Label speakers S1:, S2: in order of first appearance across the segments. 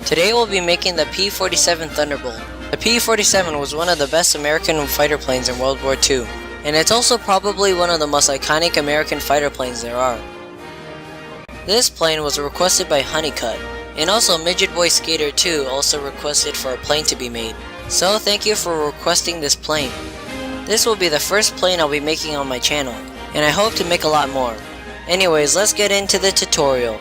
S1: Today we'll be making the P47 Thunderbolt. The P47 was one of the best American fighter planes in World War II, and it's also probably one of the most iconic American fighter planes there are. This plane was requested by Honeycutt, and also Midget Boy Skater 2 also requested for a plane to be made. So thank you for requesting this plane. This will be the first plane I'll be making on my channel, and I hope to make a lot more. Anyways, let's get into the tutorial.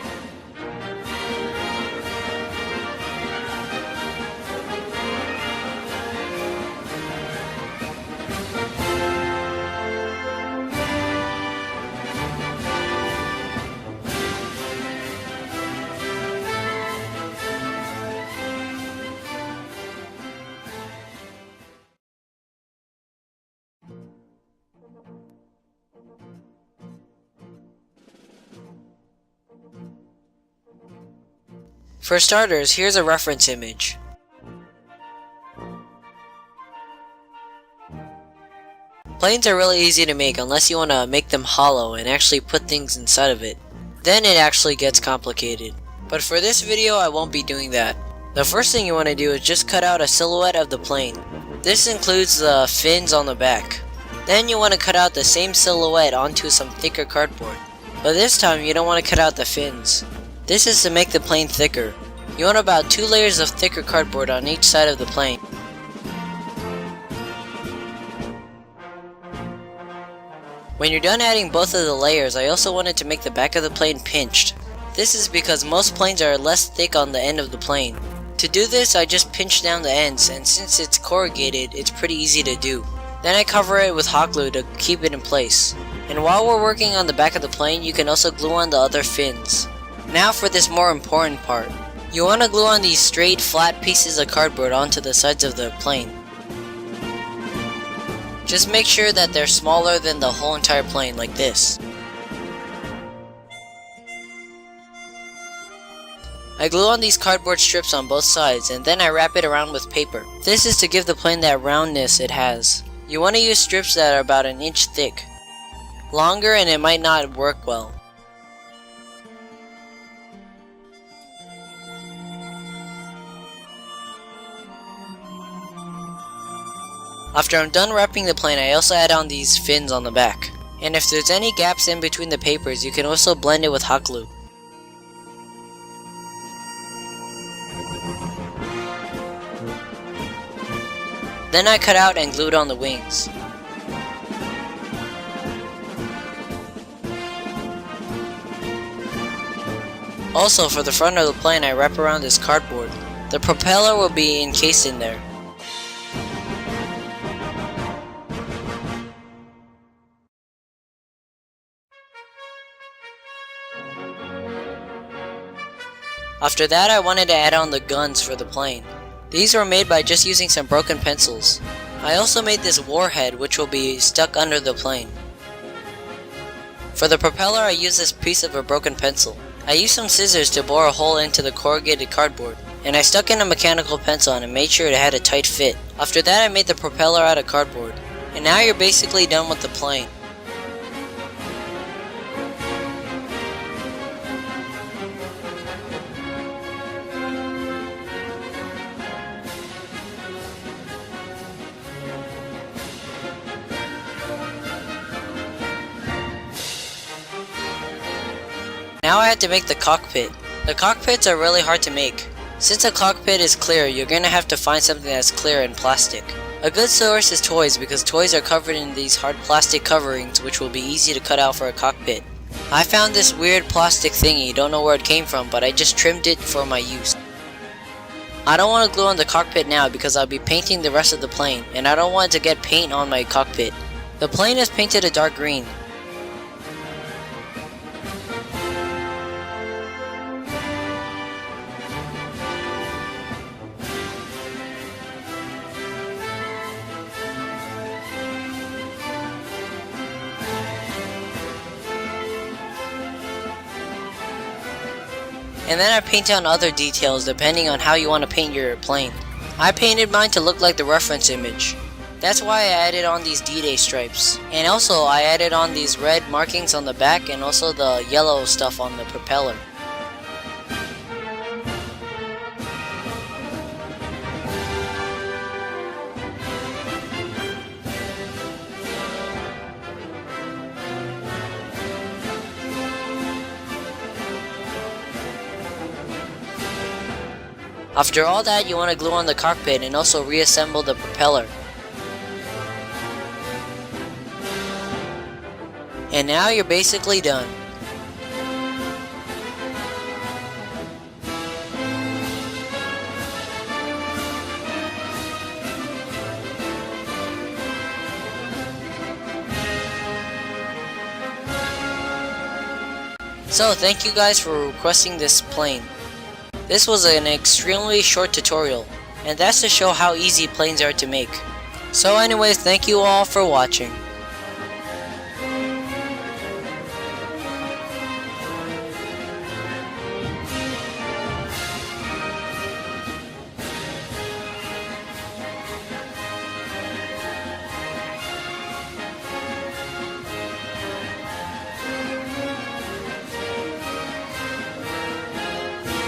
S1: For starters, here's a reference image. Planes are really easy to make unless you want to make them hollow and actually put things inside of it. Then it actually gets complicated. But for this video I won't be doing that. The first thing you want to do is just cut out a silhouette of the plane. This includes the fins on the back. Then you want to cut out the same silhouette onto some thicker cardboard. But this time you don't want to cut out the fins. This is to make the plane thicker. You want about 2 layers of thicker cardboard on each side of the plane. When you're done adding both of the layers, I also wanted to make the back of the plane pinched. This is because most planes are less thick on the end of the plane. To do this, I just pinch down the ends, and since it's corrugated, it's pretty easy to do. Then I cover it with hot glue to keep it in place. And while we're working on the back of the plane, you can also glue on the other fins. Now for this more important part. You want to glue on these straight, flat pieces of cardboard onto the sides of the plane. Just make sure that they're smaller than the whole entire plane, like this. I glue on these cardboard strips on both sides, and then I wrap it around with paper. This is to give the plane that roundness it has. You want to use strips that are about an inch thick. Longer and it might not work well. After I'm done wrapping the plane, I also add on these fins on the back. And if there's any gaps in between the papers, you can also blend it with hot glue. Then I cut out and glued on the wings. Also, for the front of the plane, I wrap around this cardboard. The propeller will be encased in there. After that, I wanted to add on the guns for the plane. These were made by just using some broken pencils. I also made this warhead which will be stuck under the plane. For the propeller, I used this piece of a broken pencil. I used some scissors to bore a hole into the corrugated cardboard, and I stuck in a mechanical pencil on and made sure it had a tight fit. After that, I made the propeller out of cardboard. And now you're basically done with the plane. Now I have to make the cockpit. The cockpits are really hard to make. Since a cockpit is clear, you're gonna have to find something that's clear in plastic. A good source is toys because toys are covered in these hard plastic coverings which will be easy to cut out for a cockpit. I found this weird plastic thingy, don't know where it came from, but I just trimmed it for my use. I don't want to glue on the cockpit now because I'll be painting the rest of the plane, and I don't want to get paint on my cockpit. The plane is painted a dark green. And then I paint on other details depending on how you want to paint your plane. I painted mine to look like the reference image. That's why I added on these D-Day stripes. And also I added on these red markings on the back and also the yellow stuff on the propeller. After all that, you want to glue on the cockpit and also reassemble the propeller. And now you're basically done. So thank you guys for requesting this plane. This was an extremely short tutorial, and that's to show how easy planes are to make. So anyways, thank you all for watching.